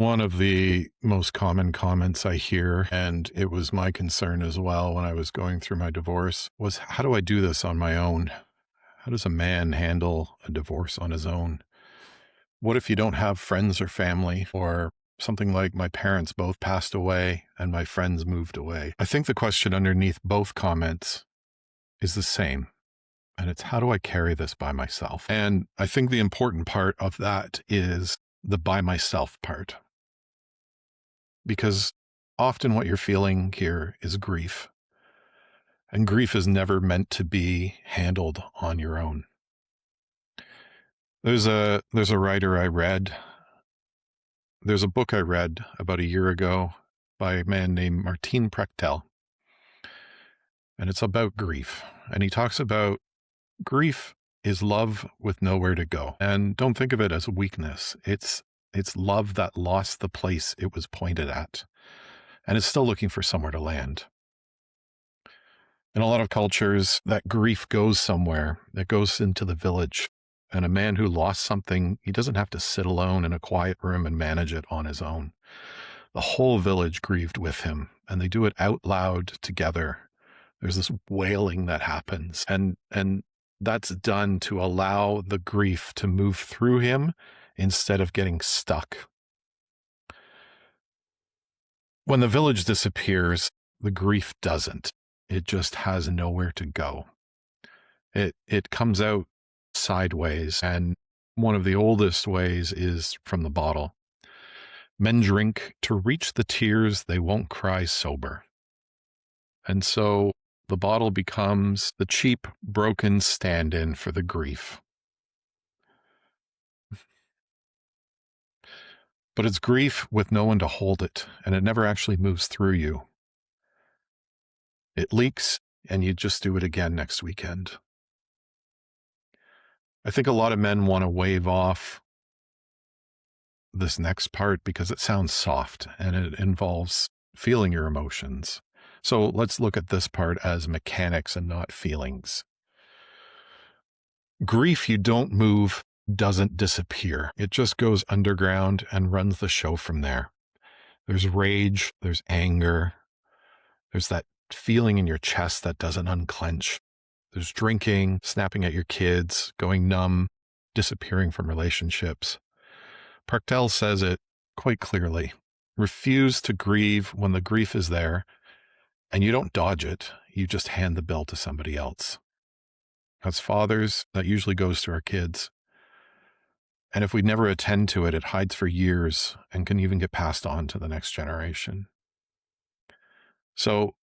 One of the most common comments I hear, and it was my concern as well when I was going through my divorce, was how do I do this on my own? How does a man handle a divorce on his own? What if you don't have friends or family, or something like my parents both passed away and my friends moved away? I think the question underneath both comments is the same. And it's how do I carry this by myself? And I think the important part of that is the by myself part. Because often what you're feeling here is grief. And grief is never meant to be handled on your own. There's a writer I read. There's a book I read about a year ago by a man named Martin Prechtel. And it's about grief. And he talks about grief is love with nowhere to go. And don't think of it as a weakness. It's love that lost the place it was pointed at and is still looking for somewhere to land. In a lot of cultures, that grief goes somewhere. It goes into the village. And a man who lost something, he doesn't have to sit alone in a quiet room and manage it on his own. The whole village grieved with him, and they do it out loud together. There's this wailing that happens, and that's done to allow the grief to move through him instead of getting stuck. When the village disappears, the grief doesn't. It just has nowhere to go. It comes out sideways, and one of the oldest ways is from the bottle. Men drink to reach the tears they won't cry sober. And so the bottle becomes the cheap, broken stand-in for the grief. But it's grief with no one to hold it, and it never actually moves through you. It leaks, and you just do it again next weekend. I think a lot of men want to wave off this next part because it sounds soft and it involves feeling your emotions. So let's look at this part as mechanics and not feelings. Grief you don't move doesn't disappear. It just goes underground and runs the show from there. There's rage, there's anger, there's that feeling in your chest that doesn't unclench. There's drinking, snapping at your kids, going numb, disappearing from relationships. Prechtel says it quite clearly. Refuse to grieve when the grief is there, and you don't dodge it. You just hand the bill to somebody else. As fathers, that usually goes to our kids. And if we never attend to it, it hides for years and can even get passed on to the next generation. So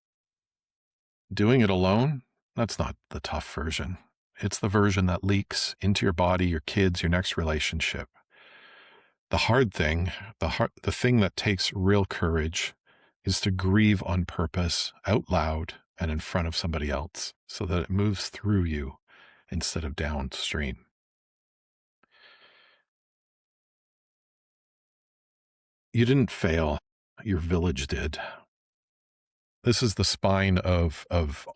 doing it alone, that's not the tough version. It's the version that leaks into your body, your kids, your next relationship. The hard thing, the thing that takes real courage is to grieve on purpose, out loud, and in front of somebody else so that it moves through you instead of downstream. You didn't fail. Your village did. This is the spine of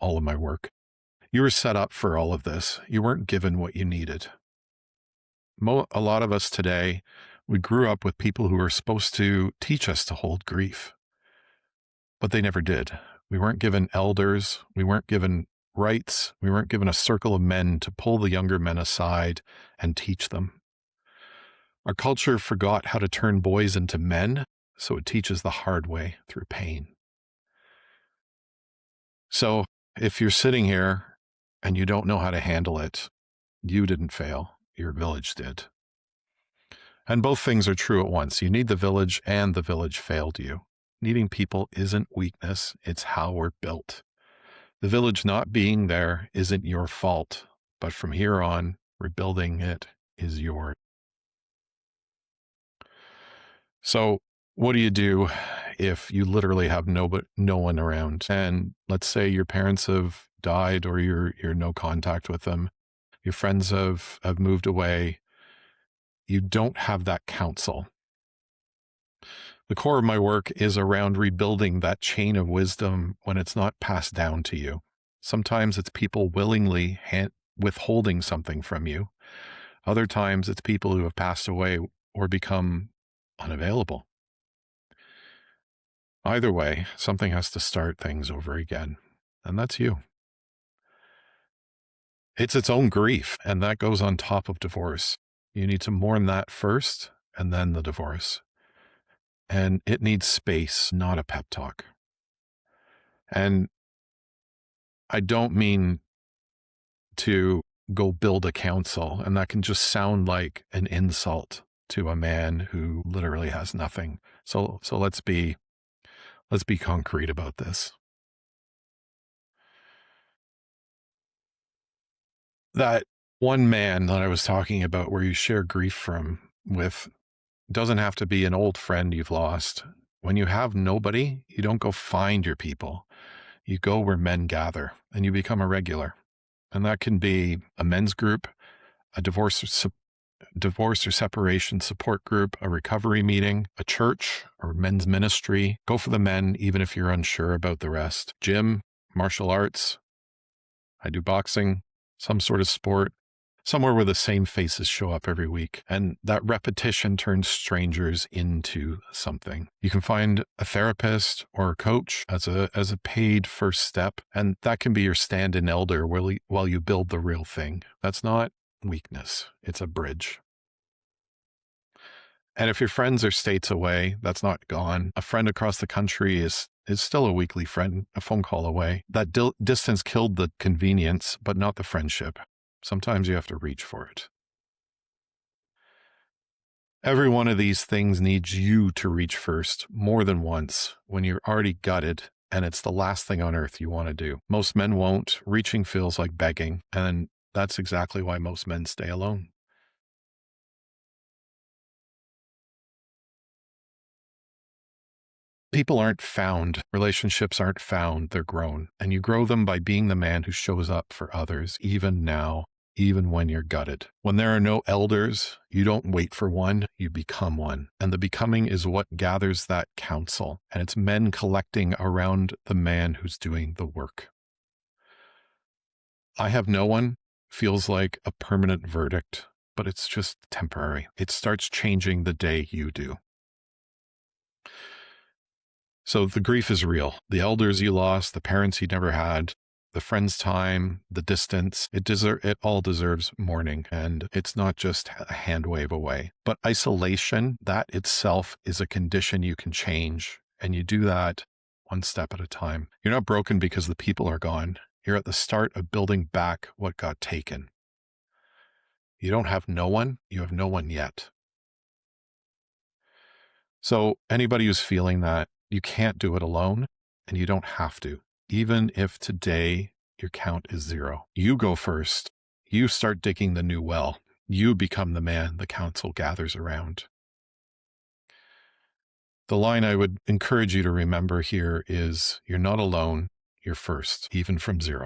all of my work. You were set up for all of this. You weren't given what you needed. A lot of us today, we grew up with people who were supposed to teach us to hold grief, but they never did. We weren't given elders. We weren't given rites. We weren't given a circle of men to pull the younger men aside and teach them. Our culture forgot how to turn boys into men, so it teaches the hard way through pain. So if you're sitting here and you don't know how to handle it, you didn't fail. Your village did. And both things are true at once. You need the village and the village failed you. Needing people isn't weakness. It's how we're built. The village not being there isn't your fault, but from here on, rebuilding it is yours. So what do you do if you literally have no one around? And let's say your parents have died or you're no contact with them. Your friends have moved away. You don't have that counsel. The core of my work is around rebuilding that chain of wisdom when it's not passed down to you. Sometimes it's people willingly withholding something from you. Other times it's people who have passed away or become unavailable. Either way, something has to start things over again, and that's you. It's its own grief, and that goes on top of divorce. You need to mourn that first, and then the divorce. And it needs space, not a pep talk. And I don't mean to go build a council, and that can just sound like an insult to a man who literally has nothing. So let's be concrete about this. That one man that I was talking about where you share grief from with doesn't have to be an old friend you've lost. When you have nobody, you don't go find your people. You go where men gather and you become a regular. And that can be a men's group, a divorce or separation support group, a recovery meeting, a church or men's ministry. Go for the men, even if you're unsure about the rest. Gym, martial arts. I do boxing, some sort of sport, somewhere where the same faces show up every week. And that repetition turns strangers into something. You can find a therapist or a coach as a paid first step. And that can be your stand-in elder while you build the real thing. That's not weakness. It's a bridge. And if your friends are states away, that's not gone. A friend across the country is still a weekly friend, a phone call away. That distance killed the convenience, but not the friendship. Sometimes you have to reach for it. Every one of these things needs you to reach first more than once when you're already gutted and it's the last thing on earth you want to do. Most men won't. Reaching feels like begging, and that's exactly why most men stay alone. People aren't found. Relationships aren't found. They're grown. And you grow them by being the man who shows up for others, even now, even when you're gutted. When there are no elders, you don't wait for one, you become one. And the becoming is what gathers that council. And it's men collecting around the man who's doing the work. I have no one feels like a permanent verdict, but it's just temporary. It starts changing the day you do. So the grief is real. The elders you lost, the parents you never had, the friends' time, the distance, it all deserves mourning. And it's not just a hand wave away. But isolation, that itself is a condition you can change. And you do that one step at a time. You're not broken because the people are gone. You're at the start of building back what got taken. You don't have no one. You have no one yet. So anybody who's feeling that, you can't do it alone, and you don't have to. Even if today your count is 0, you go first. You start digging the new well. You become the man the council gathers around. The line I would encourage you to remember here is, you're not alone. You're first, even from 0.